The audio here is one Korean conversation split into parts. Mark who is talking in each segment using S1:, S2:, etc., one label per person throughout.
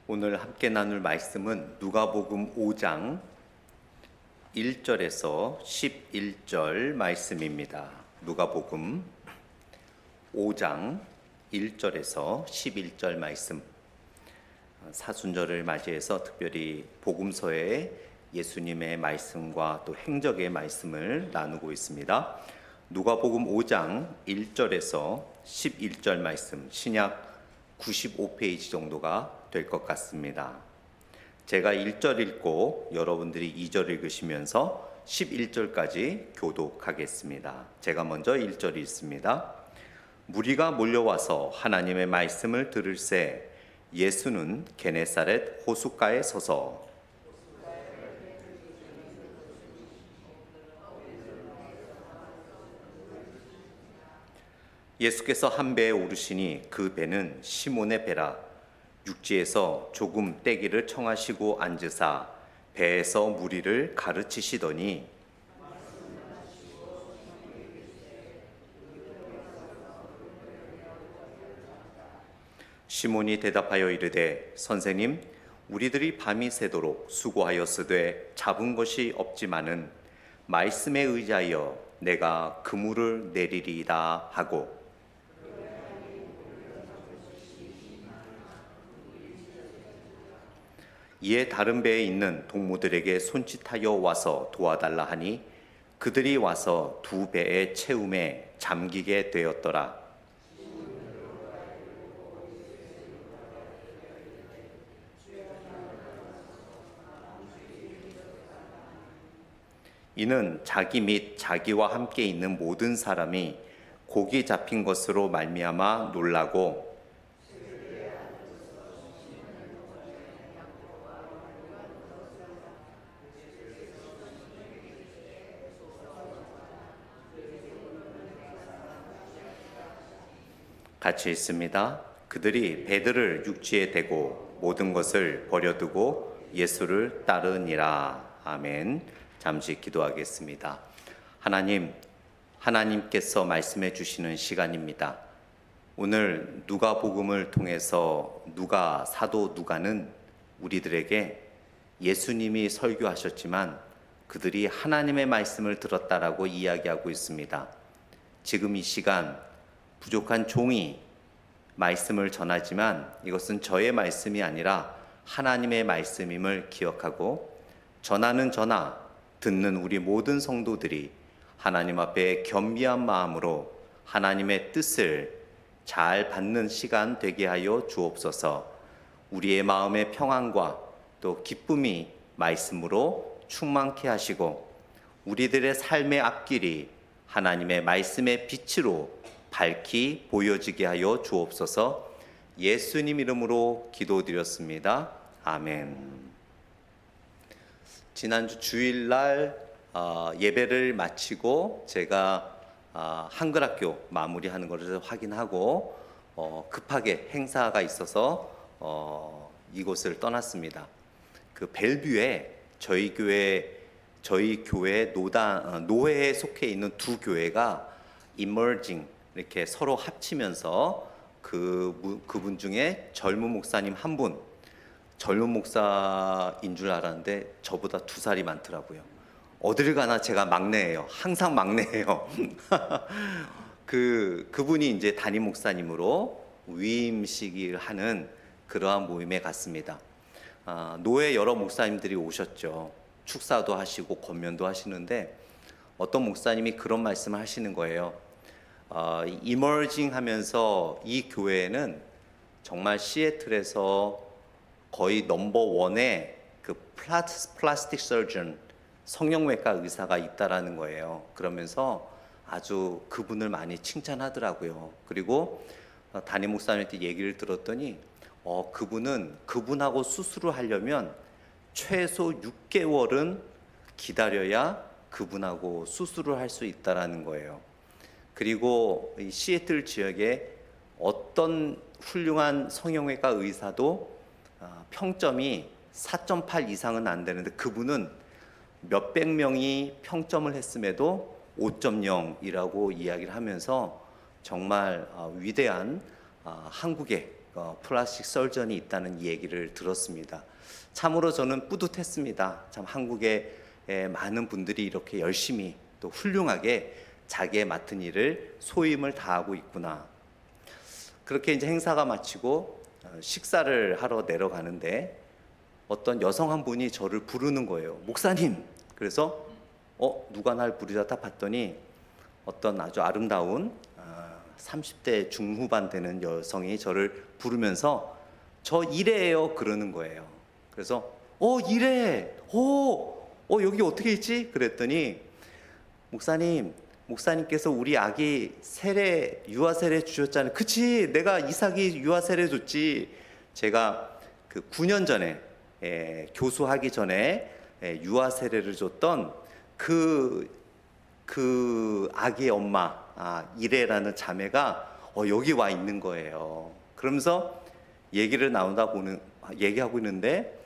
S1: 오늘 함께 나눌 말씀은 누가복음 5장 1절에서 11절 말씀입니다. 누가복음 5장 1절에서 11절 말씀. 사순절을 맞이해서 특별히 복음서에 예수님의 말씀과 또 행적의 말씀을 나누고 있습니다. 누가복음 5장 1절에서 11절 말씀, 신약 95페이지 정도가 될 것 같습니다. 제가 1절 읽고 여러분들이 2절 읽으시면서 11절까지 교독하겠습니다. 제가 먼저 1절 읽습니다. 무리가 몰려와서 하나님의 말씀을 들을새 예수는 게네사렛 호숫가에 서서 예수께서 한 배에 오르시니 그 배는 시몬의 배라. 육지에서 조금 떼기를 청하시고 앉으사 배에서 무리를 가르치시더니 시몬이 대답하여 이르되 선생님, 우리들이 밤이 새도록 수고하였으되 잡은 것이 없지만은 말씀에 의지하여 내가 그물을 내리리이다 하고 이에 다른 배에 있는 동무들에게 손짓하여 와서 도와달라 하니 그들이 와서 두 배의 채움에 잠기게 되었더라. 이는 자기 및 자기와 함께 있는 모든 사람이 고기 잡힌 것으로 말미암아 놀라고 같이 있습니다. 그들이 배들을 육지에 대고 모든 것을 버려두고 예수를 따르니라. 아멘. 잠시 기도하겠습니다. 하나님께서 말씀해 주시는 시간입니다. 오늘 누가복음을 통해서 사도 누가는 우리들에게 예수님이 설교하셨지만 그들이 하나님의 말씀을 들었다라고 이야기하고 있습니다. 지금 이 시간 부족한 종이 말씀을 전하지만 이것은 저의 말씀이 아니라 하나님의 말씀임을 기억하고 전하는 저나 듣는 우리 모든 성도들이 하나님 앞에 겸비한 마음으로 하나님의 뜻을 잘 받는 시간 되게 하여 주옵소서. 우리의 마음의 평안과 또 기쁨이 말씀으로 충만케 하시고 우리들의 삶의 앞길이 하나님의 말씀의 빛으로 밝히 보여지게 하여 주옵소서. 예수님 이름으로 기도드렸습니다. 아멘. 지난주 주일날 예배를 마치고 제가 한글학교 마무리하는 것을 확인하고 급하게 행사가 있어서 이곳을 떠났습니다. 그 벨뷰에 저희 교회 노회에 속해 있는 두 교회가 이머징 이렇게 서로 합치면서 그분 중에 젊은 목사님 한 분, 젊은 목사인 줄 알았는데 저보다 2살이 많더라고요. 어딜 가나 제가 막내예요. 항상 막내예요. 그분이 이제 담임 목사님으로 위임식을 하는 그러한 모임에 갔습니다. 노회 여러 목사님들이 오셨죠. 축사도 하시고 권면도 하시는데 어떤 목사님이 그런 말씀을 하시는 거예요. 이머징 하면서 이 교회는 정말 시애틀에서 거의 넘버 원의 그 플라스틱 서전, 성형외과 의사가 있다라는 거예요. 그러면서 아주 그분을 많이 칭찬하더라고요. 그리고 담임 목사님한테 얘기를 들었더니 그분하고 수술을 하려면 최소 6개월은 기다려야 그분하고 수술을 할 수 있다라는 거예요. 그리고 이 시애틀 지역에 어떤 훌륭한 성형외과 의사도 평점이 4.8 이상은 안 되는데 그분은 몇백 명이 평점을 했음에도 5.0이라고 이야기를 하면서 정말 위대한 한국의 플라스틱 설전이 있다는 얘기를 들었습니다. 참으로 저는 뿌듯했습니다. 참 한국의 많은 분들이 이렇게 열심히 또 훌륭하게 자기의 맡은 일을 소임을 다하고 있구나. 그렇게 이제 행사가 마치고 식사를 하러 내려가는데 어떤 여성 한 분이 저를 부르는 거예요. 목사님. 그래서 누가 날 부르다 봤더니 어떤 아주 아름다운 30대 중후반 되는 여성이 저를 부르면서 저 이래예요 그러는 거예요. 그래서 이래. 여기 어떻게 있지? 그랬더니 목사님께서 우리 아기 유아 세례 주셨잖아요. 그치, 내가 이삭이 유아 세례 줬지. 제가 그 9년 전에 교수하기 전에 유아 세례를 줬던 그 아기의 엄마 이래라는 자매가 여기 와 있는 거예요. 그러면서 얘기하고 있는데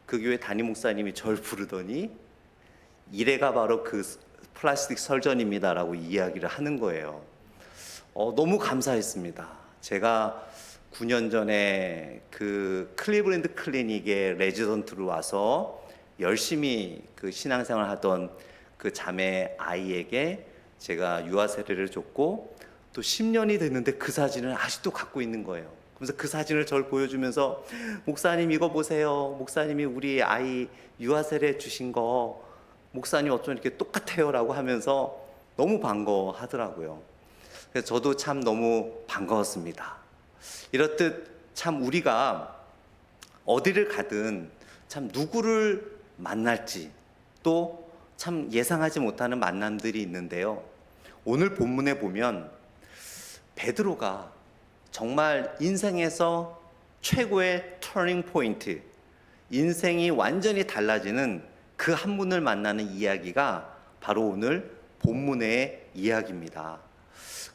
S1: 그 교회 담임 목사님이 절 부르더니 이래가 바로 그 플라스틱 설전입니다라고 이야기를 하는 거예요. 너무 감사했습니다. 제가 9년 전에 그 클리브랜드 클리닉에 레지던트로 와서 열심히 그 신앙생활 하던 그 자매 아이에게 제가 유아 세례를 줬고 또 10년이 됐는데 그 사진을 아직도 갖고 있는 거예요. 그래서 그 사진을 절 보여주면서 목사님 이거 보세요. 목사님이 우리 아이 유아 세례 주신 거 목사님 어쩜 이렇게 똑같아요라고 하면서 너무 반가워하더라고요. 그래서 저도 참 너무 반가웠습니다. 이렇듯 참 우리가 어디를 가든 참 누구를 만날지 또 참 예상하지 못하는 만남들이 있는데요. 오늘 본문에 보면 베드로가 정말 인생에서 최고의 터닝 포인트, 인생이 완전히 달라지는 그 한 분을 만나는 이야기가 바로 오늘 본문의 이야기입니다.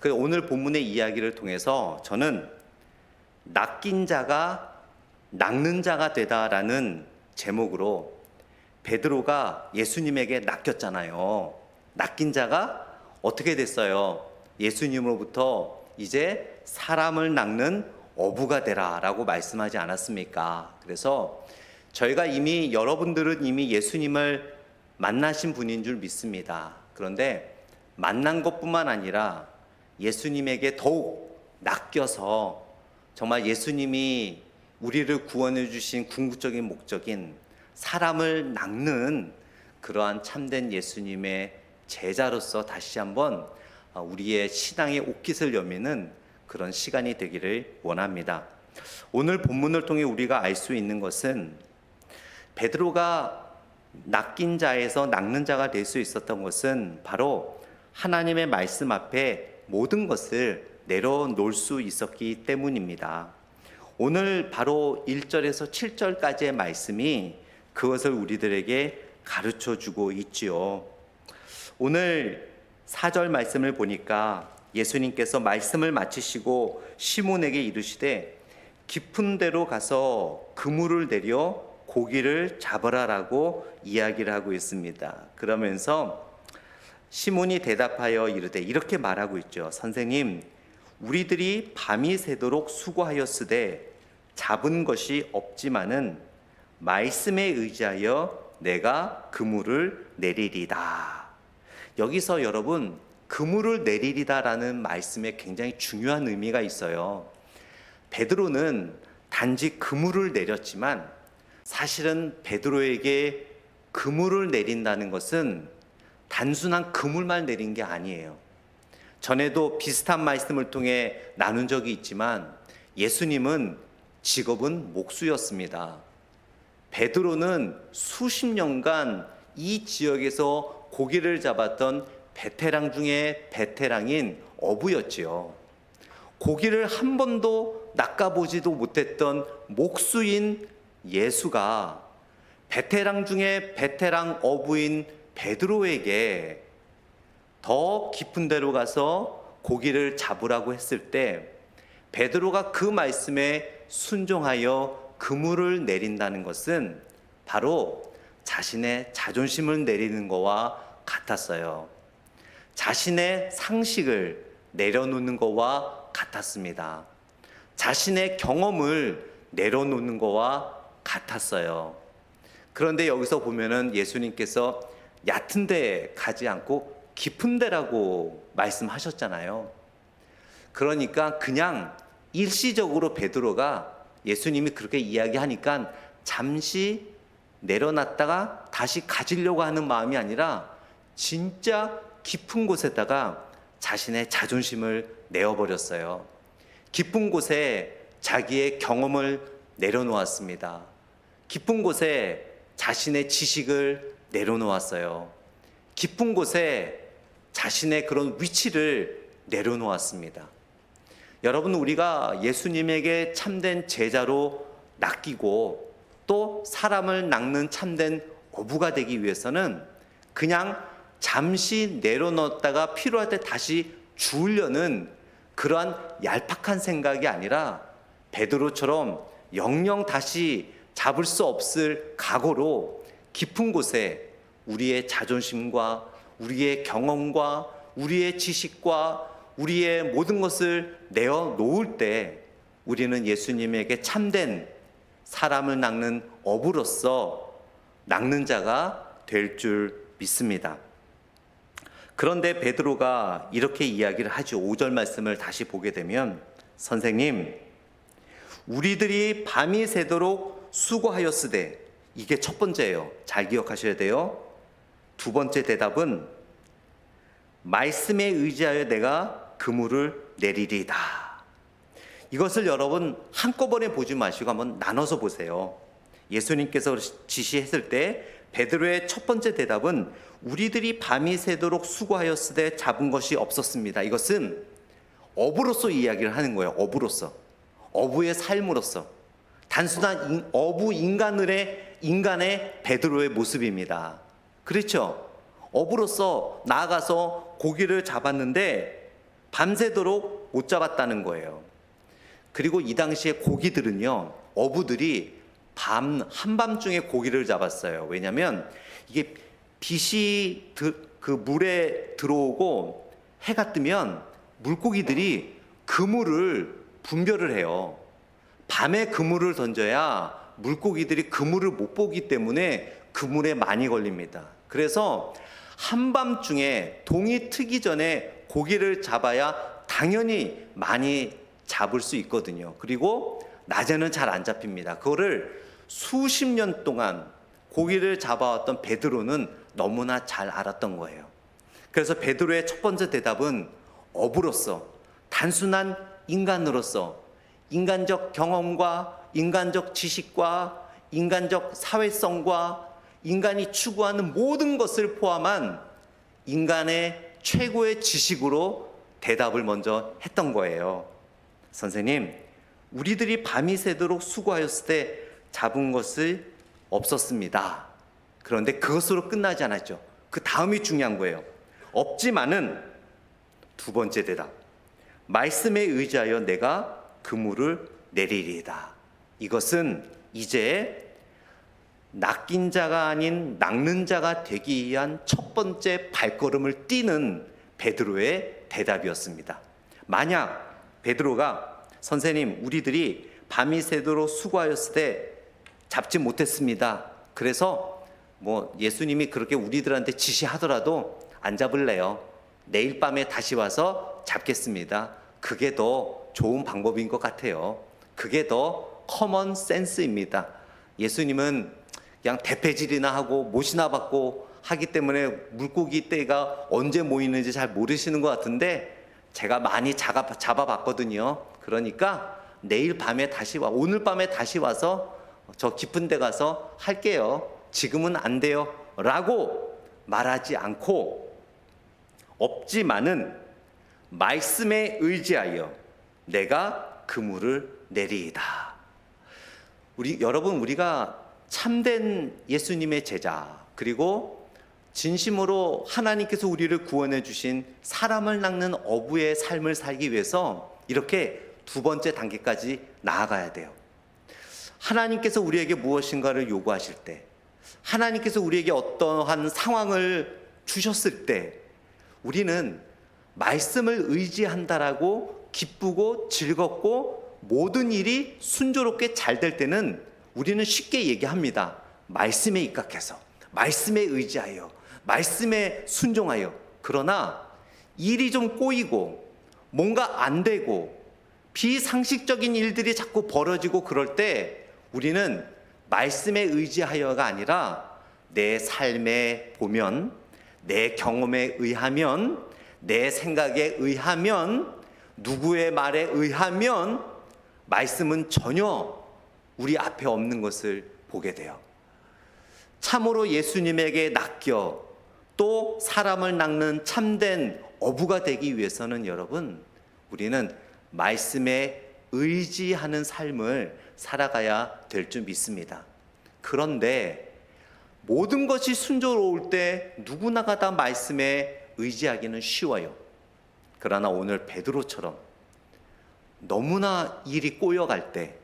S1: 그래서 오늘 본문의 이야기를 통해서 저는 낚인 자가 낚는 자가 되다라는 제목으로 베드로가 예수님에게 낚였잖아요. 낚인 자가 어떻게 됐어요? 예수님으로부터 이제 사람을 낚는 어부가 되라라고 말씀하지 않았습니까? 그래서 여러분들은 이미 예수님을 만나신 분인 줄 믿습니다. 그런데 만난 것뿐만 아니라 예수님에게 더욱 낚여서 정말 예수님이 우리를 구원해 주신 궁극적인 목적인 사람을 낚는 그러한 참된 예수님의 제자로서 다시 한번 우리의 신앙의 옷깃을 여미는 그런 시간이 되기를 원합니다. 오늘 본문을 통해 우리가 알 수 있는 것은 베드로가 낚인 자에서 낚는 자가 될 수 있었던 것은 바로 하나님의 말씀 앞에 모든 것을 내려놓을 수 있었기 때문입니다. 오늘 바로 1절에서 7절까지의 말씀이 그것을 우리들에게 가르쳐 주고 있지요. 오늘 4절 말씀을 보니까 예수님께서 말씀을 마치시고 시몬에게 이르시되 깊은 데로 가서 그물을 내려 고기를 잡으라라고 이야기를 하고 있습니다. 그러면서 시몬이 대답하여 이르되 이렇게 말하고 있죠. 선생님, 우리들이 밤이 새도록 수고하였으되 잡은 것이 없지만은 말씀에 의지하여 내가 그물을 내리리다. 여기서 여러분 그물을 내리리다라는 말씀에 굉장히 중요한 의미가 있어요. 베드로는 단지 그물을 내렸지만 사실은 베드로에게 그물을 내린다는 것은 단순한 그물만 내린 게 아니에요. 전에도 비슷한 말씀을 통해 나눈 적이 있지만 예수님은 직업은 목수였습니다. 베드로는 수십 년간 이 지역에서 고기를 잡았던 베테랑 중에 베테랑인 어부였지요. 고기를 한 번도 낚아보지도 못했던 목수인 예수가 베테랑 중에 베테랑 어부인 베드로에게 더 깊은 데로 가서 고기를 잡으라고 했을 때 베드로가 그 말씀에 순종하여 그물을 내린다는 것은 바로 자신의 자존심을 내리는 것과 같았어요. 자신의 상식을 내려놓는 것과 같았습니다. 자신의 경험을 내려놓는 거와 같았어요. 그런데 여기서 보면은 예수님께서 얕은 데 가지 않고 깊은 데라고 말씀하셨잖아요. 그러니까 그냥 일시적으로 베드로가 예수님이 그렇게 이야기하니까 잠시 내려놨다가 다시 가지려고 하는 마음이 아니라 진짜 깊은 곳에다가 자신의 자존심을 내어버렸어요. 깊은 곳에 자기의 경험을 내려놓았습니다. 깊은 곳에 자신의 지식을 내려놓았어요. 깊은 곳에 자신의 그런 위치를 내려놓았습니다. 여러분, 우리가 예수님에게 참된 제자로 낚이고 또 사람을 낚는 참된 어부가 되기 위해서는 그냥 잠시 내려놓았다가 필요할 때 다시 주우려는 그러한 얄팍한 생각이 아니라 베드로처럼 영영 다시 잡을 수 없을 각오로 깊은 곳에 우리의 자존심과 우리의 경험과 우리의 지식과 우리의 모든 것을 내어놓을 때 우리는 예수님에게 참된 사람을 낚는 어부로서 낚는 자가 될 줄 믿습니다. 그런데 베드로가 이렇게 이야기를 하죠. 5절 말씀을 다시 보게 되면, 선생님, 우리들이 밤이 새도록 수고하였으되, 이게 첫 번째예요. 잘 기억하셔야 돼요. 두 번째 대답은 말씀에 의지하여 내가 그물을 내리리이다. 이것을 여러분 한꺼번에 보지 마시고 한번 나눠서 보세요. 예수님께서 지시했을 때 베드로의 첫 번째 대답은 우리들이 밤이 새도록 수고하였으되 잡은 것이 없었습니다. 이것은 어부로서 이야기를 하는 거예요. 어부로서, 어부의 삶으로서, 단순한 어부 인간의 베드로의 모습입니다. 그렇죠? 어부로서 나아가서 고기를 잡았는데 밤새도록 못 잡았다는 거예요. 그리고 이 당시에 고기들은요, 어부들이 한밤중에 고기를 잡았어요. 왜냐하면 이게 빛이 그 물에 들어오고 해가 뜨면 물고기들이 그물을 분별을 해요. 밤에 그물을 던져야 물고기들이 그물을 못 보기 때문에 그물에 많이 걸립니다. 그래서 한밤중에 동이 트기 전에 고기를 잡아야 당연히 많이 잡을 수 있거든요. 그리고 낮에는 잘 안 잡힙니다. 그거를 수십 년 동안 고기를 잡아왔던 베드로는 너무나 잘 알았던 거예요. 그래서 베드로의 첫 번째 대답은 어부로서, 단순한 인간으로서 인간적 경험과 인간적 지식과 인간적 사회성과 인간이 추구하는 모든 것을 포함한 인간의 최고의 지식으로 대답을 먼저 했던 거예요. 선생님, 우리들이 밤이 새도록 수고하였을 때 잡은 것을 없었습니다. 그런데 그것으로 끝나지 않았죠. 그 다음이 중요한 거예요. 없지만은 두 번째 대답, 말씀에 의지하여 내가 그물을 내리리이다. 이것은 이제 낚인 자가 아닌 낚는 자가 되기 위한 첫 번째 발걸음을 띄는 베드로의 대답이었습니다. 만약 베드로가 선생님, 우리들이 밤이 새도록 수고하였을 때 잡지 못했습니다. 그래서 예수님이 그렇게 우리들한테 지시하더라도 안 잡을래요. 내일 밤에 다시 와서 잡겠습니다. 그게 더 좋은 방법인 것 같아요. 그게 더 커먼 센스입니다. 예수님은 그냥 대패질이나 하고 못이나 받고 하기 때문에 물고기 떼가 언제 모이는지 잘 모르시는 것 같은데 제가 많이 잡아봤거든요. 그러니까 내일 밤에 오늘 밤에 다시 와서 저 깊은 데 가서 할게요. 지금은 안 돼요. 라고 말하지 않고 없지만은 말씀에 의지하여 내가 그물을 내리이다. 여러분, 우리가 참된 예수님의 제자, 그리고 진심으로 하나님께서 우리를 구원해 주신 사람을 낚는 어부의 삶을 살기 위해서 이렇게 두 번째 단계까지 나아가야 돼요. 하나님께서 우리에게 무엇인가를 요구하실 때, 하나님께서 우리에게 어떠한 상황을 주셨을 때 우리는 말씀을 의지한다라고 기쁘고 즐겁고 모든 일이 순조롭게 잘 될 때는 우리는 쉽게 얘기합니다. 말씀에 입각해서, 말씀에 의지하여, 말씀에 순종하여. 그러나 일이 좀 꼬이고 뭔가 안 되고 비상식적인 일들이 자꾸 벌어지고 그럴 때 우리는 말씀에 의지하여가 아니라 내 삶에 보면, 내 경험에 의하면, 내 생각에 의하면, 누구의 말에 의하면 말씀은 전혀 우리 앞에 없는 것을 보게 돼요. 참으로 예수님에게 낚여 또 사람을 낚는 참된 어부가 되기 위해서는 여러분, 우리는 말씀에 의지하는 삶을 살아가야 될 줄 믿습니다. 그런데 모든 것이 순조로울 때 누구나가 다 말씀에 의지하기는 쉬워요. 그러나 오늘 베드로처럼 너무나 일이 꼬여갈 때,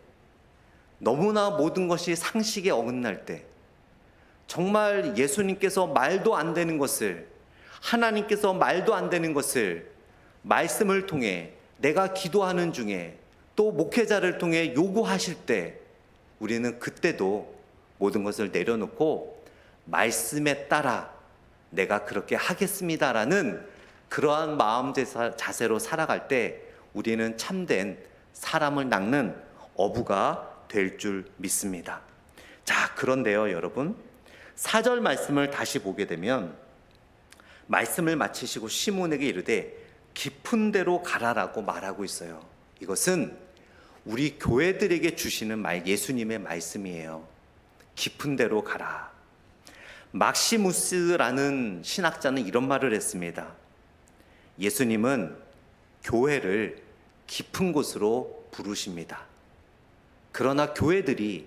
S1: 너무나 모든 것이 상식에 어긋날 때, 정말 예수님께서 말도 안 되는 것을, 하나님께서 말도 안 되는 것을 말씀을 통해, 내가 기도하는 중에, 또 목회자를 통해 요구하실 때 우리는 그때도 모든 것을 내려놓고 말씀에 따라 내가 그렇게 하겠습니다라는 그러한 마음 자세로 살아갈 때 우리는 참된 사람을 낚는 어부가 될 줄 믿습니다. 자, 그런데요 여러분, 4절 말씀을 다시 보게 되면 말씀을 마치시고 시몬에게 이르되 깊은 데로 가라라고 말하고 있어요. 이것은 우리 교회들에게 주시는 말, 예수님의 말씀이에요. 깊은 데로 가라. 막시무스라는 신학자는 이런 말을 했습니다. 예수님은 교회를 깊은 곳으로 부르십니다. 그러나 교회들이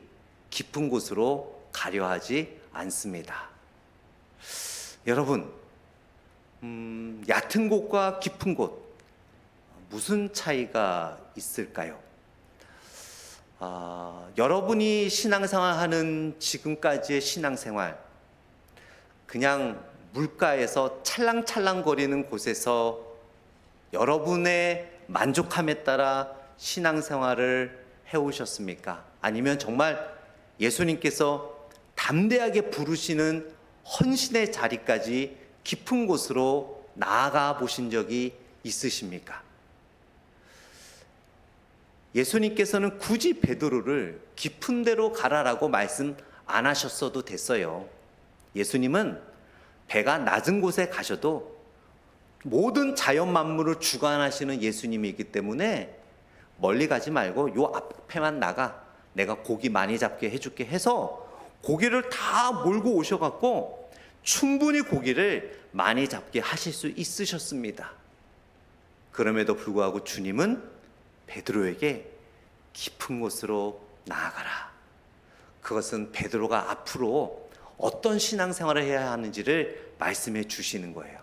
S1: 깊은 곳으로 가려 하지 않습니다. 여러분, 얕은 곳과 깊은 곳, 무슨 차이가 있을까요? 여러분이 신앙생활 하는 지금까지의 신앙생활, 그냥 물가에서 찰랑찰랑거리는 곳에서 여러분의 만족함에 따라 신앙생활을 해오셨습니까? 아니면 정말 예수님께서 담대하게 부르시는 헌신의 자리까지 깊은 곳으로 나아가 보신 적이 있으십니까? 예수님께서는 굳이 베드로를 깊은 데로 가라라고 말씀 안 하셨어도 됐어요. 예수님은 배가 낮은 곳에 가셔도 모든 자연 만물을 주관하시는 예수님이기 때문에 멀리 가지 말고 요 앞에만 나가, 내가 고기 많이 잡게 해줄게 해서 고기를 다 몰고 오셔갖고 충분히 고기를 많이 잡게 하실 수 있으셨습니다. 그럼에도 불구하고 주님은 베드로에게 깊은 곳으로 나아가라. 그것은 베드로가 앞으로 어떤 신앙생활을 해야 하는지를 말씀해 주시는 거예요.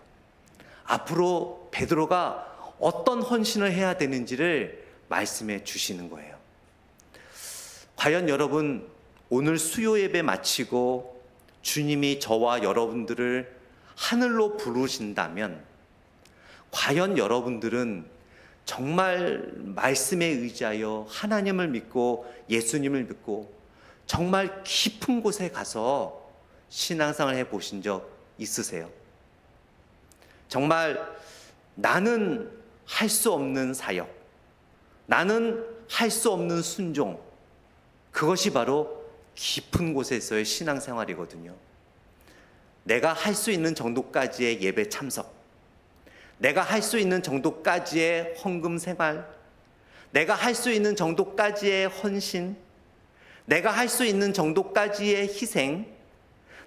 S1: 앞으로 베드로가 어떤 헌신을 해야 되는지를 말씀해 주시는 거예요. 과연 여러분, 오늘 수요 예배 마치고 주님이 저와 여러분들을 하늘로 부르신다면 과연 여러분들은 정말 말씀에 의지하여 하나님을 믿고 예수님을 믿고 정말 깊은 곳에 가서 신앙생활을 해보신 적 있으세요? 정말 나는 할 수 없는 사역, 나는 할 수 없는 순종, 그것이 바로 깊은 곳에서의 신앙생활이거든요. 내가 할 수 있는 정도까지의 예배 참석, 내가 할 수 있는 정도까지의 헌금 생활, 내가 할 수 있는 정도까지의 헌신, 내가 할 수 있는 정도까지의 희생,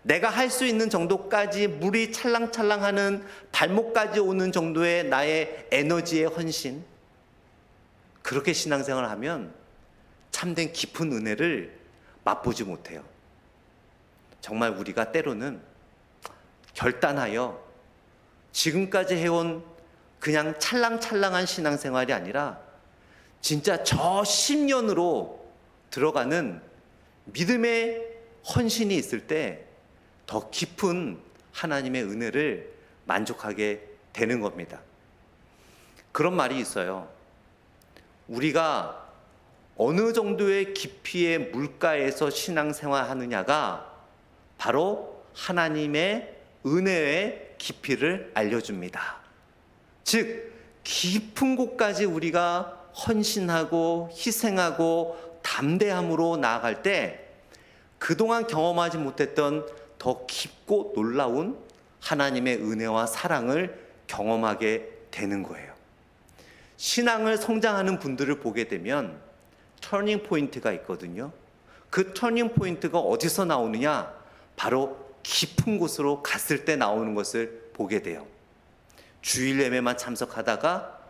S1: 내가 할 수 있는 정도까지 물이 찰랑찰랑하는 발목까지 오는 정도의 나의 에너지의 헌신, 그렇게 신앙생활을 하면 참된 깊은 은혜를 맛보지 못해요. 정말 우리가 때로는 결단하여 지금까지 해온 그냥 찰랑찰랑한 신앙생활이 아니라 진짜 저 10년으로 들어가는 믿음의 헌신이 있을 때 더 깊은 하나님의 은혜를 만족하게 되는 겁니다. 그런 말이 있어요. 우리가 어느 정도의 깊이의 물가에서 신앙생활 하느냐가 바로 하나님의 은혜의 깊이를 알려줍니다. 즉, 깊은 곳까지 우리가 헌신하고 희생하고 담대함으로 나아갈 때 그동안 경험하지 못했던 더 깊고 놀라운 하나님의 은혜와 사랑을 경험하게 되는 거예요. 신앙을 성장하는 분들을 보게 되면 터닝 포인트가 있거든요. 그 터닝 포인트가 어디서 나오느냐? 바로 깊은 곳으로 갔을 때 나오는 것을 보게 돼요. 주일 예배만 참석하다가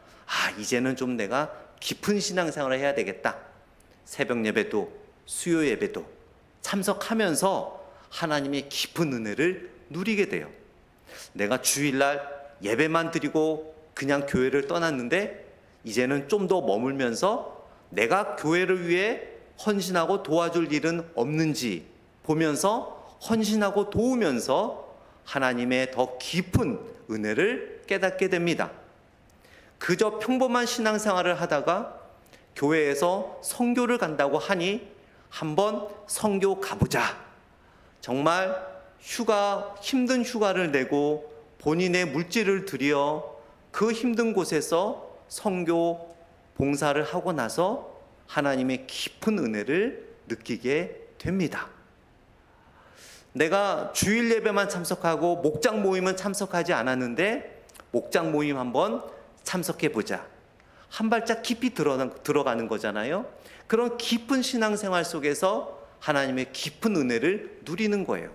S1: 이제는 좀 내가 깊은 신앙생활을 해야 되겠다. 새벽 예배도 수요 예배도 참석하면서 하나님의 깊은 은혜를 누리게 돼요. 내가 주일날 예배만 드리고 그냥 교회를 떠났는데 이제는 좀 더 머물면서 내가 교회를 위해 헌신하고 도와줄 일은 없는지 보면서 헌신하고 도우면서 하나님의 더 깊은 은혜를 깨닫게 됩니다. 그저 평범한 신앙생활을 하다가 교회에서 선교를 간다고 하니 한번 선교 가보자. 정말 힘든 휴가를 내고 본인의 물질을 들여 그 힘든 곳에서 선교 봉사를 하고 나서 하나님의 깊은 은혜를 느끼게 됩니다. 내가 주일 예배만 참석하고 목장 모임은 참석하지 않았는데 목장 모임 한번 참석해 보자. 한 발짝 깊이 들어가는 거잖아요. 그런 깊은 신앙생활 속에서 하나님의 깊은 은혜를 누리는 거예요.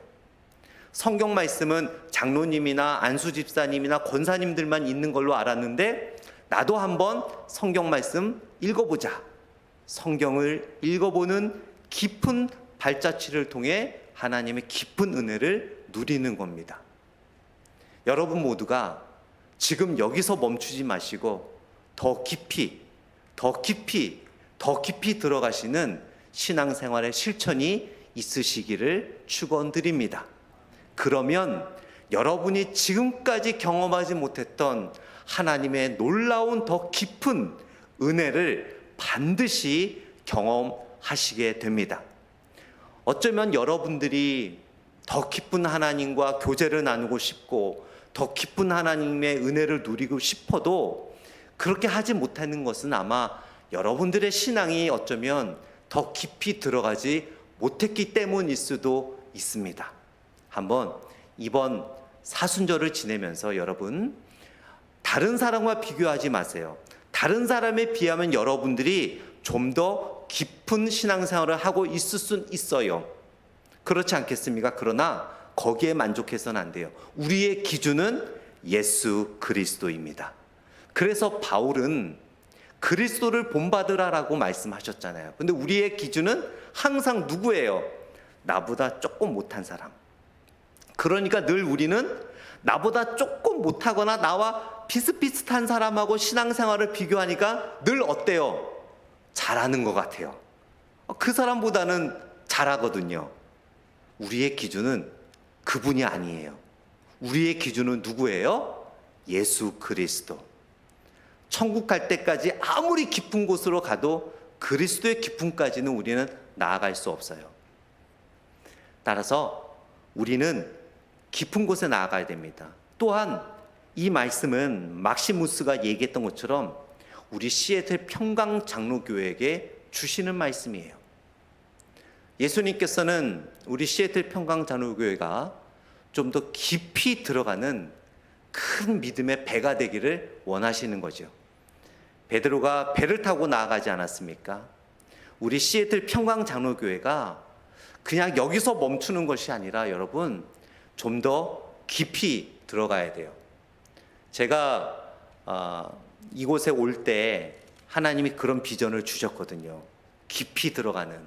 S1: 성경 말씀은 장로님이나 안수 집사님이나 권사님들만 있는 걸로 알았는데 나도 한번 성경 말씀 읽어보자. 성경을 읽어보는 깊은 발자취를 통해 하나님의 깊은 은혜를 누리는 겁니다. 여러분 모두가 지금 여기서 멈추지 마시고 더 깊이 들어가시는 신앙생활의 실천이 있으시기를 축원드립니다. 그러면 여러분이 지금까지 경험하지 못했던 하나님의 놀라운 더 깊은 은혜를 반드시 경험하시게 됩니다. 어쩌면 여러분들이 더 깊은 하나님과 교제를 나누고 싶고 더 깊은 하나님의 은혜를 누리고 싶어도 그렇게 하지 못하는 것은 아마 여러분들의 신앙이 어쩌면 더 깊이 들어가지 못했기 때문일 수도 있습니다. 한번 이번 사순절을 지내면서 여러분 다른 사람과 비교하지 마세요. 다른 사람에 비하면 여러분들이 좀 더 깊은 신앙생활을 하고 있을 수 있어요. 그렇지 않겠습니까? 그러나 거기에 만족해서는 안 돼요. 우리의 기준은 예수 그리스도입니다. 그래서 바울은 그리스도를 본받으라라고 말씀하셨잖아요. 근데 우리의 기준은 항상 누구예요? 나보다 조금 못한 사람. 그러니까 늘 우리는 나보다 조금 못하거나 나와 비슷비슷한 사람하고 신앙생활을 비교하니까 늘 어때요? 잘하는 것 같아요. 그 사람보다는 잘하거든요. 우리의 기준은 그분이 아니에요. 우리의 기준은 누구예요? 예수 그리스도. 천국 갈 때까지 아무리 깊은 곳으로 가도 그리스도의 깊음까지는 우리는 나아갈 수 없어요. 따라서 우리는 깊은 곳에 나아가야 됩니다. 또한 이 말씀은 막시무스가 얘기했던 것처럼 우리 시애틀 평강 장로교회에게 주시는 말씀이에요. 예수님께서는 우리 시애틀 평강 장로교회가 좀 더 깊이 들어가는 큰 믿음의 배가 되기를 원하시는 거죠. 베드로가 배를 타고 나아가지 않았습니까? 우리 시애틀 평강 장로교회가 그냥 여기서 멈추는 것이 아니라 여러분 좀 더 깊이 들어가야 돼요. 제가 이곳에 올 때 하나님이 그런 비전을 주셨거든요. 깊이 들어가는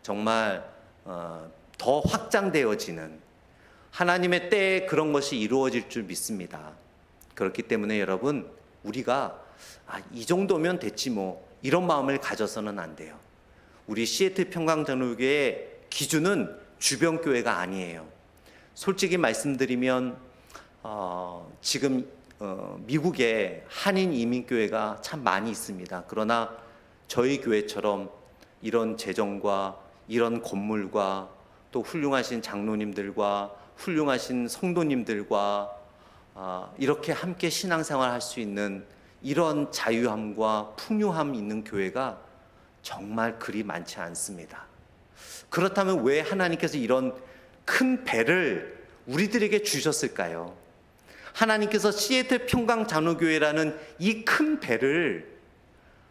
S1: 정말 더 확장되어지는 하나님의 때에 그런 것이 이루어질 줄 믿습니다. 그렇기 때문에 여러분 우리가 이 정도면 됐지 뭐 이런 마음을 가져서는 안 돼요. 우리 시애틀 평강장로교회의 기준은 주변 교회가 아니에요. 솔직히 말씀드리면 지금 미국에 한인 이민교회가 참 많이 있습니다. 그러나 저희 교회처럼 이런 재정과 이런 건물과 또 훌륭하신 장로님들과 훌륭하신 성도님들과 이렇게 함께 신앙생활 할 수 있는 이런 자유함과 풍요함 있는 교회가 정말 그리 많지 않습니다. 그렇다면 왜 하나님께서 이런 큰 배를 우리들에게 주셨을까요? 하나님께서 시애틀 평강장로교회라는 이 큰 배를,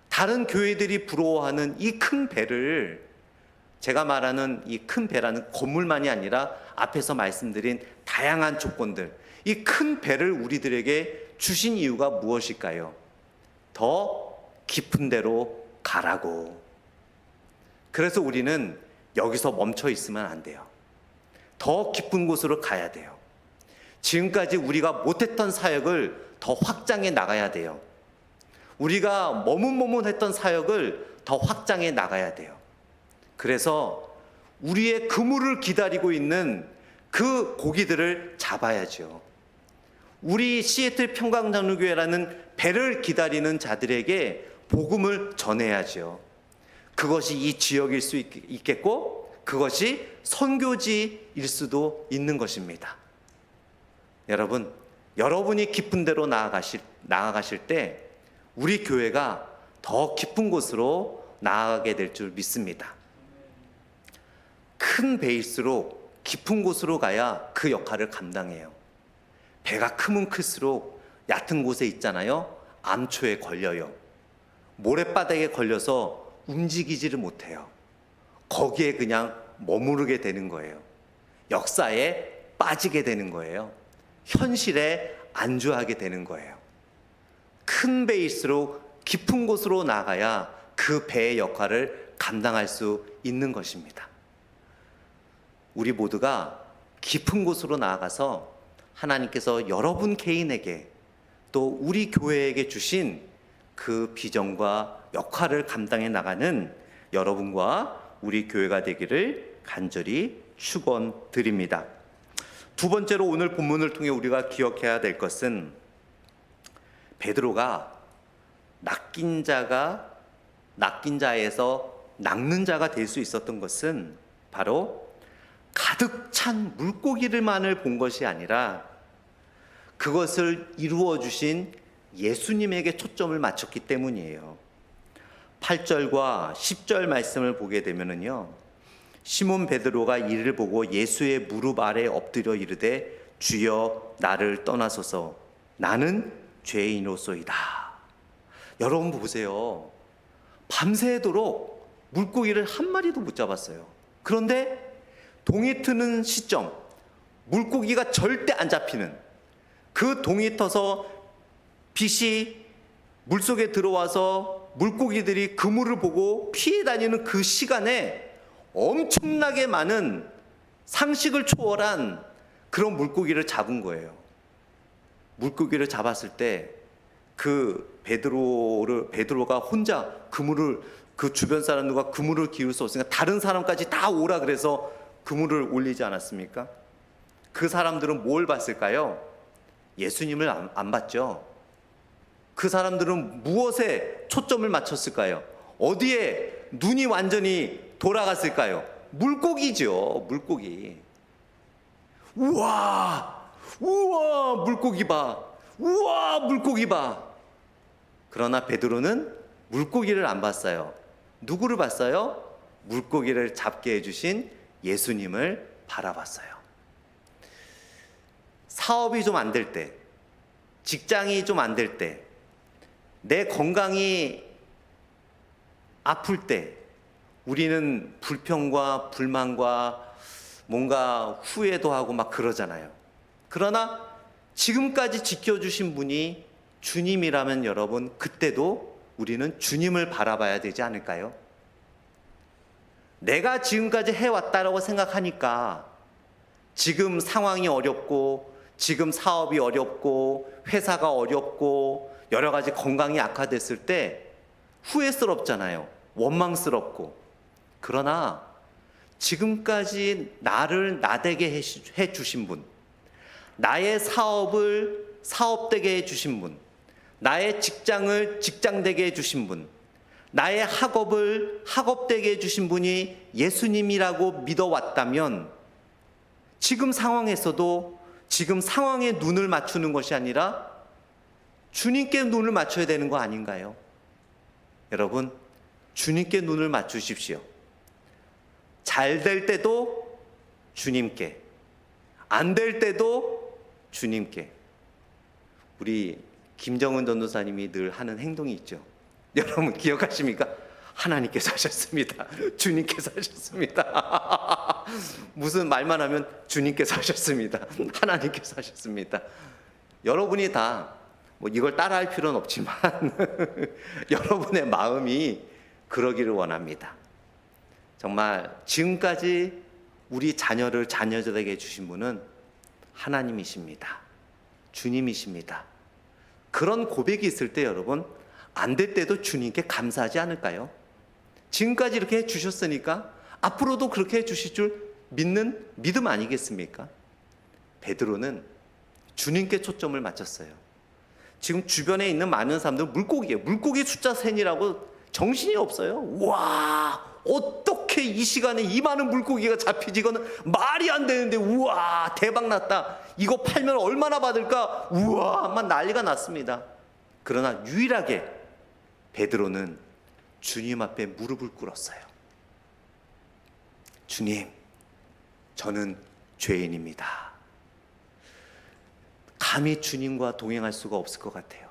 S1: 다른 교회들이 부러워하는 이 큰 배를, 제가 말하는 이 큰 배라는 건물만이 아니라 앞에서 말씀드린 다양한 조건들, 이 큰 배를 우리들에게 주신 이유가 무엇일까요? 더 깊은 데로 가라고. 그래서 우리는 여기서 멈춰 있으면 안 돼요. 더 깊은 곳으로 가야 돼요. 지금까지 우리가 못했던 사역을 더 확장해 나가야 돼요. 우리가 머뭇머뭇했던 사역을 더 확장해 나가야 돼요. 그래서 우리의 그물을 기다리고 있는 그 고기들을 잡아야죠. 우리 시애틀 평강장로교회라는 배를 기다리는 자들에게 복음을 전해야죠. 그것이 이 지역일 수 있겠고, 그것이 선교지일 수도 있는 것입니다. 여러분, 여러분이 깊은 데로 나아가실 때 우리 교회가 더 깊은 곳으로 나아가게 될 줄 믿습니다. 큰 배일수록 깊은 곳으로 가야 그 역할을 감당해요. 배가 크면 클수록 얕은 곳에 있잖아요. 암초에 걸려요. 모래바닥에 걸려서 움직이지를 못해요. 거기에 그냥 머무르게 되는 거예요. 역사에 빠지게 되는 거예요. 현실에 안주하게 되는 거예요. 큰 배일수록 깊은 곳으로 나가야 그 배의 역할을 감당할 수 있는 것입니다. 우리 모두가 깊은 곳으로 나아가서 하나님께서 여러분 개인에게 또 우리 교회에게 주신 그 비전과 역할을 감당해 나가는 여러분과 우리 교회가 되기를 간절히 축원드립니다. 두 번째로 오늘 본문을 통해 우리가 기억해야 될 것은, 베드로가 낚인 자에서 낚는 자가 될 수 있었던 것은 바로 가득 찬 물고기들만을 본 것이 아니라 그것을 이루어 주신 예수님에게 초점을 맞췄기 때문이에요. 8절과 10절 말씀을 보게 되면은요, 시몬 베드로가 이를 보고 예수의 무릎 아래 엎드려 이르되 주여 나를 떠나소서 나는 죄인이로소이다. 여러분 보세요. 밤새도록 물고기를 한 마리도 못 잡았어요. 그런데 동이 트는 시점, 물고기가 절대 안 잡히는, 그 동이 터서 빛이 물속에 들어와서 물고기들이 그물을 보고 피해 다니는 그 시간에 엄청나게 많은 상식을 초월한 그런 물고기를 잡은 거예요. 물고기를 잡았을 때 그 베드로가 혼자 그물을, 그 주변 사람들과 그물을 기울 수 없으니까 다른 사람까지 다 오라 그래서 그물을 올리지 않았습니까? 그 사람들은 뭘 봤을까요? 예수님을 안 봤죠. 그 사람들은 무엇에 초점을 맞췄을까요? 어디에 눈이 완전히 돌아갔을까요? 물고기죠, 물고기. 우와, 물고기 봐. 우와, 물고기 봐. 그러나 베드로는 물고기를 안 봤어요. 누구를 봤어요? 물고기를 잡게 해주신 예수님을 바라봤어요. 사업이 좀 안 될 때, 직장이 좀 안 될 때, 내 건강이 아플 때 우리는 불평과 불만과 뭔가 후회도 하고 막 그러잖아요. 그러나 지금까지 지켜주신 분이 주님이라면 여러분, 그때도 우리는 주님을 바라봐야 되지 않을까요? 내가 지금까지 해왔다라고 생각하니까 지금 상황이 어렵고, 지금 사업이 어렵고, 회사가 어렵고, 여러 가지 건강이 악화됐을 때 후회스럽잖아요. 원망스럽고. 그러나 지금까지 나를 나되게 해주신 분, 나의 사업을 사업되게 해주신 분, 나의 직장을 직장되게 해주신 분, 나의 학업을 학업되게 해주신 분이 예수님이라고 믿어왔다면 지금 상황에서도 지금 상황에 눈을 맞추는 것이 아니라 주님께 눈을 맞춰야 되는 거 아닌가요? 여러분, 주님께 눈을 맞추십시오. 잘 될 때도 주님께, 안 될 때도 주님께. 우리 김정은 전도사님이 늘 하는 행동이 있죠. 여러분 기억하십니까? 하나님께서 하셨습니다. 주님께서 하셨습니다. 무슨 말만 하면 주님께서 하셨습니다. 하나님께서 하셨습니다. 여러분이 다 뭐 이걸 따라할 필요는 없지만 여러분의 마음이 그러기를 원합니다. 정말 지금까지 우리 자녀를 자녀되게 해주신 분은 하나님이십니다. 주님이십니다. 그런 고백이 있을 때 여러분, 안 될 때도 주님께 감사하지 않을까요? 지금까지 이렇게 해주셨으니까 앞으로도 그렇게 해주실 줄 믿는 믿음 아니겠습니까? 베드로는 주님께 초점을 맞췄어요. 지금 주변에 있는 많은 사람들은 물고기예요. 물고기 숫자 셈이라고 정신이 없어요. 와, 어떻게 이 시간에 이 많은 물고기가 잡히지? 이거는 말이 안 되는데, 우와, 대박 났다. 이거 팔면 얼마나 받을까? 우와, 막 난리가 났습니다. 그러나 유일하게 베드로는 주님 앞에 무릎을 꿇었어요. 주님, 저는 죄인입니다. 감히 주님과 동행할 수가 없을 것 같아요.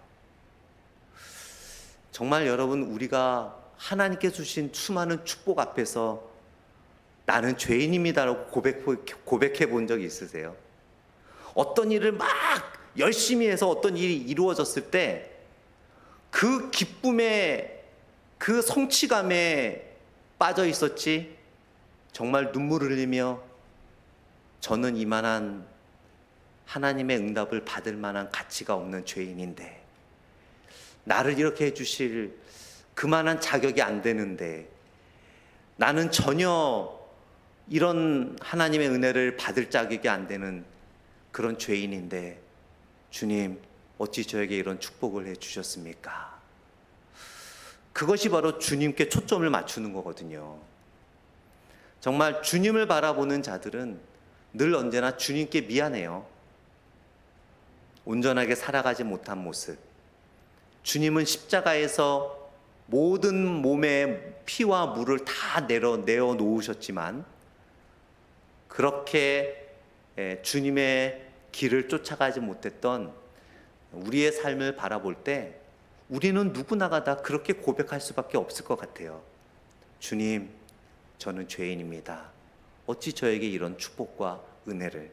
S1: 정말 여러분, 우리가 하나님께 주신 수많은 축복 앞에서 나는 죄인입니다라고 고백해 본 적이 있으세요? 어떤 일을 막 열심히 해서 어떤 일이 이루어졌을 때 그 기쁨에, 그 성취감에 빠져 있었지, 정말 눈물을 흘리며 저는 이만한 하나님의 응답을 받을 만한 가치가 없는 죄인인데, 나를 이렇게 해주실 그만한 자격이 안 되는데, 나는 전혀 이런 하나님의 은혜를 받을 자격이 안 되는 그런 죄인인데 주님, 어찌 저에게 이런 축복을 해주셨습니까? 그것이 바로 주님께 초점을 맞추는 거거든요. 정말 주님을 바라보는 자들은 늘 언제나 주님께 미안해요. 온전하게 살아가지 못한 모습. 주님은 십자가에서 모든 몸의 피와 물을 다 내어 놓으셨지만 그렇게 주님의 길을 쫓아가지 못했던 우리의 삶을 바라볼 때 우리는 누구나가 다 그렇게 고백할 수밖에 없을 것 같아요. 주님, 저는 죄인입니다. 어찌 저에게 이런 축복과 은혜를.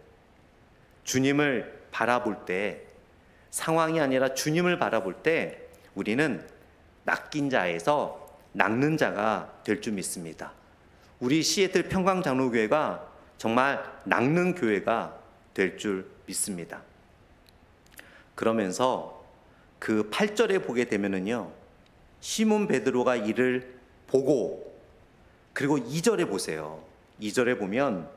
S1: 주님을 바라볼 때, 상황이 아니라 주님을 바라볼 때 우리는 낚인 자에서 낚는 자가 될 줄 믿습니다. 우리 시애틀 평강장로교회가 정말 낚는 교회가 될 줄 믿습니다. 그러면서 그 8절에 보게 되면은요, 시몬 베드로가 이를 보고, 그리고 2절에 보세요. 2절에 보면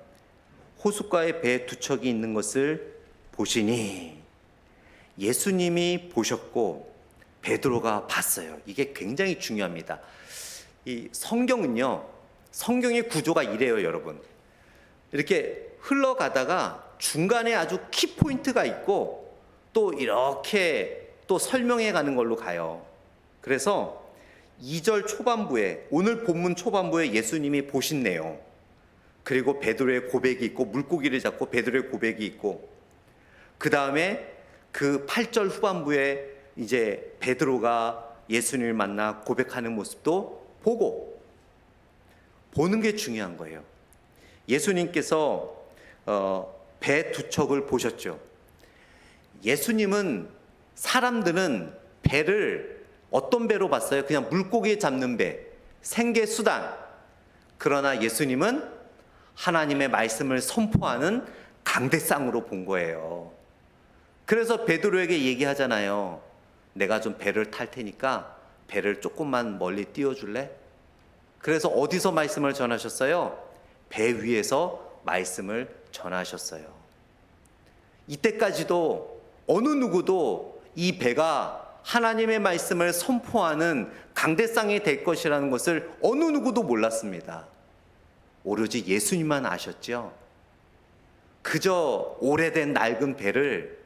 S1: 호숫가에 배 두 척이 있는 것을 보시니, 예수님이 보셨고 베드로가 봤어요. 이게 굉장히 중요합니다. 이 성경은요, 성경의 구조가 이래요, 여러분. 이렇게 흘러가다가 중간에 아주 키포인트가 있고 또 이렇게 또 설명해 가는 걸로 가요. 그래서 2절 초반부에, 오늘 본문 초반부에 예수님이 보신 내용, 그리고 베드로의 고백이 있고, 물고기를 잡고 베드로의 고백이 있고, 그 다음에 그 8절 후반부에 이제 베드로가 예수님을 만나 고백하는 모습도 보고, 보는 게 중요한 거예요. 예수님께서 배 두 척을 보셨죠. 예수님은, 사람들은 배를 어떤 배로 봤어요? 그냥 물고기 잡는 배, 생계 수단. 그러나 예수님은 하나님의 말씀을 선포하는 강대상으로 본 거예요. 그래서 베드로에게 얘기하잖아요. 내가 좀 배를 탈 테니까 배를 조금만 멀리 띄워줄래? 그래서 어디서 말씀을 전하셨어요? 배 위에서 말씀을 전하셨어요. 이때까지도 어느 누구도 이 배가 하나님의 말씀을 선포하는 강대상이 될 것이라는 것을 어느 누구도 몰랐습니다. 오로지 예수님만 아셨죠. 그저 오래된 낡은 배를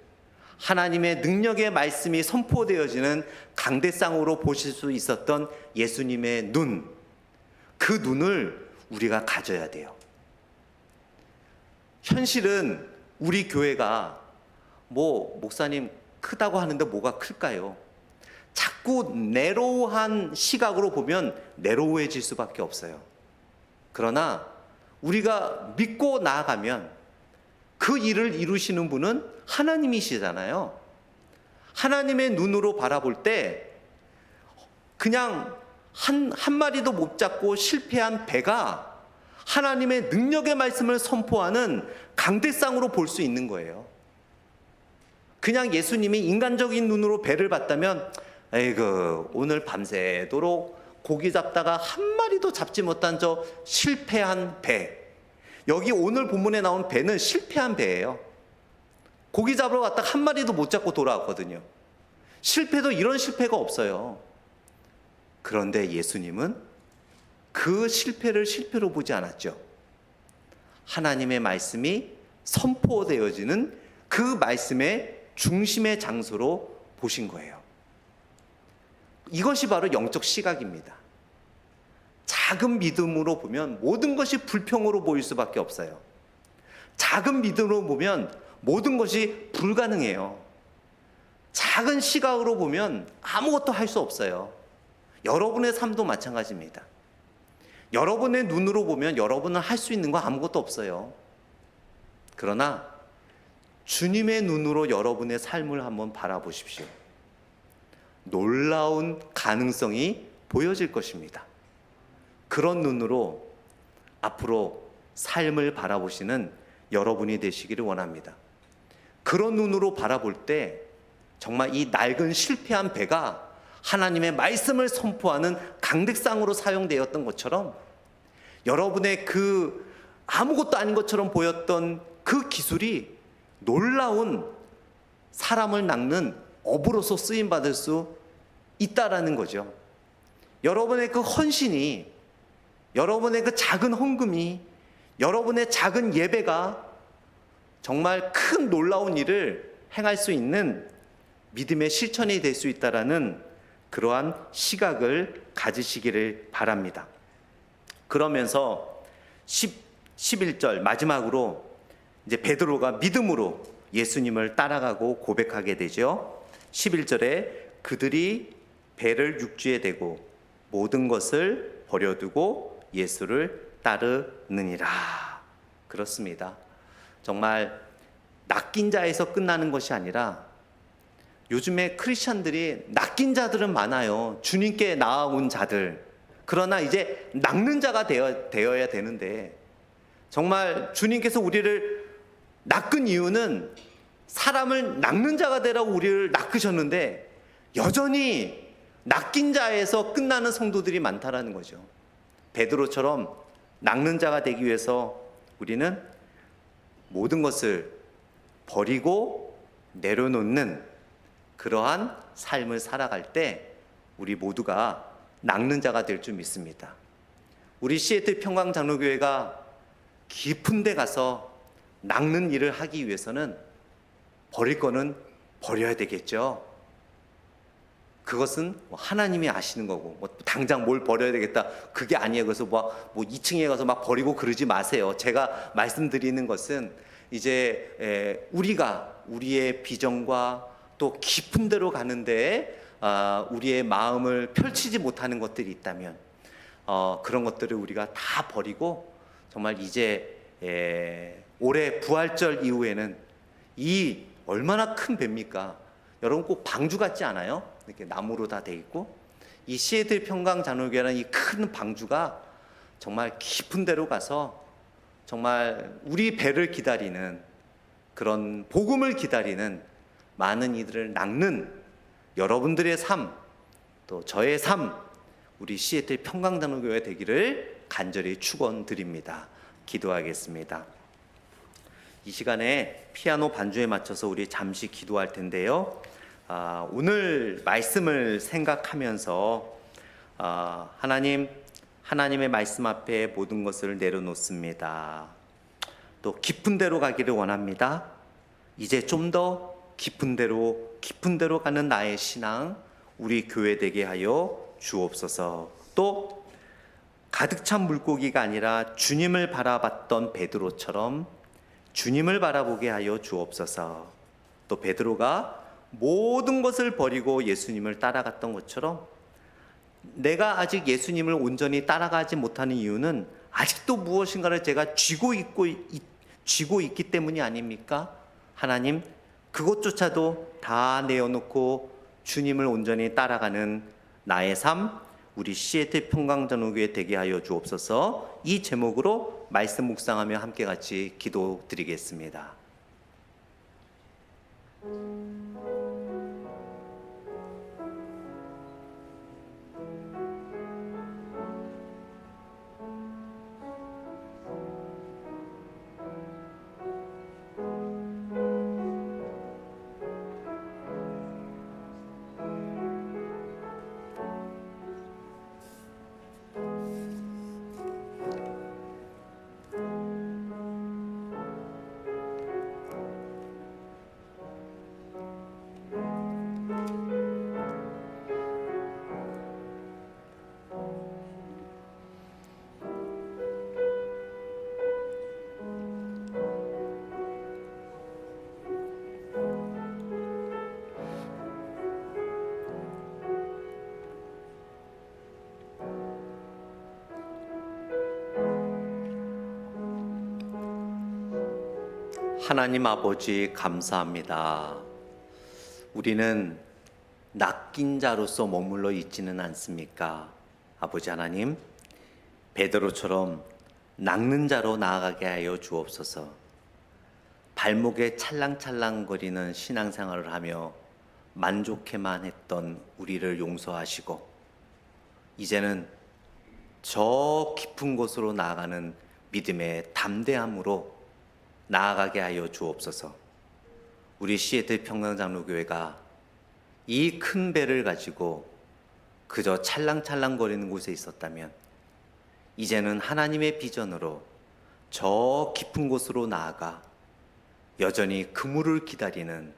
S1: 하나님의 능력의 말씀이 선포되어지는 강대상으로 보실 수 있었던 예수님의 눈, 그 눈을 우리가 가져야 돼요. 현실은 우리 교회가 목사님 크다고 하는데 뭐가 클까요? 자꾸 내로우한 시각으로 보면 내로우해질 수밖에 없어요. 그러나 우리가 믿고 나아가면 그 일을 이루시는 분은 하나님이시잖아요. 하나님의 눈으로 바라볼 때 그냥 한 마리도 못 잡고 실패한 배가 하나님의 능력의 말씀을 선포하는 강대상으로 볼 수 있는 거예요. 그냥 예수님이 인간적인 눈으로 배를 봤다면 에이그 오늘 밤새도록 고기 잡다가 한 마리도 잡지 못한 저 실패한 배. 여기 오늘 본문에 나온 배는 실패한 배예요. 고기 잡으러 갔다가 한 마리도 못 잡고 돌아왔거든요. 실패도 이런 실패가 없어요. 그런데 예수님은 그 실패를 실패로 보지 않았죠. 하나님의 말씀이 선포되어지는 그 말씀의 중심의 장소로 보신 거예요. 이것이 바로 영적 시각입니다. 작은 믿음으로 보면 모든 것이 불평으로 보일 수밖에 없어요. 작은 믿음으로 보면 모든 것이 불가능해요. 작은 시각으로 보면 아무것도 할 수 없어요. 여러분의 삶도 마찬가지입니다. 여러분의 눈으로 보면 여러분은 할 수 있는 거 아무것도 없어요. 그러나 주님의 눈으로 여러분의 삶을 한번 바라보십시오. 놀라운 가능성이 보여질 것입니다. 그런 눈으로 앞으로 삶을 바라보시는 여러분이 되시기를 원합니다. 그런 눈으로 바라볼 때 정말 이 낡은 실패한 배가 하나님의 말씀을 선포하는 강대상으로 사용되었던 것처럼 여러분의 그 아무것도 아닌 것처럼 보였던 그 기술이 놀라운 사람을 낚는 어부로서 쓰임받을 수 있다라는 거죠. 여러분의 그 헌신이, 여러분의 그 작은 헌금이, 여러분의 작은 예배가 정말 큰 놀라운 일을 행할 수 있는 믿음의 실천이 될 수 있다라는 그러한 시각을 가지시기를 바랍니다. 그러면서 11절 마지막으로 이제 베드로가 믿음으로 예수님을 따라가고 고백하게 되죠. 11절에 그들이 배를 육지에 대고 모든 것을 버려두고 예수를 따르느니라. 그렇습니다. 정말 낚인 자에서 끝나는 것이 아니라 요즘에 크리스찬들이 낚인 자들은 많아요. 주님께 나아온 자들. 그러나 이제 낚는 자가 되어야 되는데 정말 주님께서 우리를 낚은 이유는 사람을 낚는 자가 되라고 우리를 낚으셨는데 여전히 낚인 자에서 끝나는 성도들이 많다라는 거죠. 베드로처럼 낚는 자가 되기 위해서 우리는 모든 것을 버리고 내려놓는 그러한 삶을 살아갈 때 우리 모두가 낚는 자가 될 줄 믿습니다. 우리 시애틀 평강장로교회가 깊은 데 가서 낚는 일을 하기 위해서는 버릴 거는 버려야 되겠죠. 그것은 하나님이 아시는 거고 당장 뭘 버려야 되겠다 그게 아니에요. 그래서 2층에 가서 막 버리고 그러지 마세요. 제가 말씀드리는 것은 이제 우리가 우리의 비전과 또 깊은 데로 가는데 우리의 마음을 펼치지 못하는 것들이 있다면 그런 것들을 우리가 다 버리고 정말 이제 올해 부활절 이후에는 이 얼마나 큰 배입니까? 여러분 꼭 방주 같지 않아요? 이렇게 나무로 다 돼 있고 이 시애틀 평강장로교회라는 이 큰 방주가 정말 깊은 데로 가서 정말 우리 배를 기다리는 그런 복음을 기다리는 많은 이들을 낚는 여러분들의 삶, 또 저의 삶, 우리 시애틀 평강장로교회 되기를 간절히 축원드립니다. 기도하겠습니다. 이 시간에 피아노 반주에 맞춰서 우리 잠시 기도할 텐데요. 오늘 말씀을 생각하면서 하나님의 말씀 앞에 모든 것을 내려놓습니다. 또 깊은 데로 가기를 원합니다. 이제 좀 더 깊은 데로 가는 나의 신앙, 우리 교회 되게 하여 주옵소서. 또 가득 찬 물고기가 아니라 주님을 바라봤던 베드로처럼 주님을 바라보게 하여 주옵소서. 또 베드로가 모든 것을 버리고 예수님을 따라갔던 것처럼 내가 아직 예수님을 온전히 따라가지 못하는 이유는 아직도 무엇인가를 제가 쥐고 있기 때문이 아닙니까? 하나님, 그것조차도 다 내어놓고 주님을 온전히 따라가는 나의 삶, 우리 시애틀 평강전후교회 되게 하여 주옵소서. 이 제목으로 말씀 묵상하며 함께 같이 기도드리겠습니다. 하나님 아버지 감사합니다. 우리는 낚인 자로서 머물러 있지는 않습니까? 아버지 하나님, 베드로처럼 낚는 자로 나아가게 하여 주옵소서. 발목에 찰랑찰랑거리는 신앙생활을 하며 만족해만 했던 우리를 용서하시고 이제는 저 깊은 곳으로 나아가는 믿음의 담대함으로 나아가게 하여 주옵소서. 우리 시애틀 평강장로교회가 이 큰 배를 가지고 그저 찰랑찰랑거리는 곳에 있었다면 이제는 하나님의 비전으로 저 깊은 곳으로 나아가 여전히 그물을 기다리는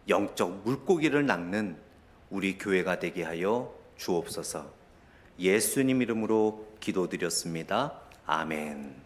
S1: 영적 물고기를 낚는 우리 교회가 되게 하여 주옵소서. 예수님 이름으로 기도드렸습니다. 아멘.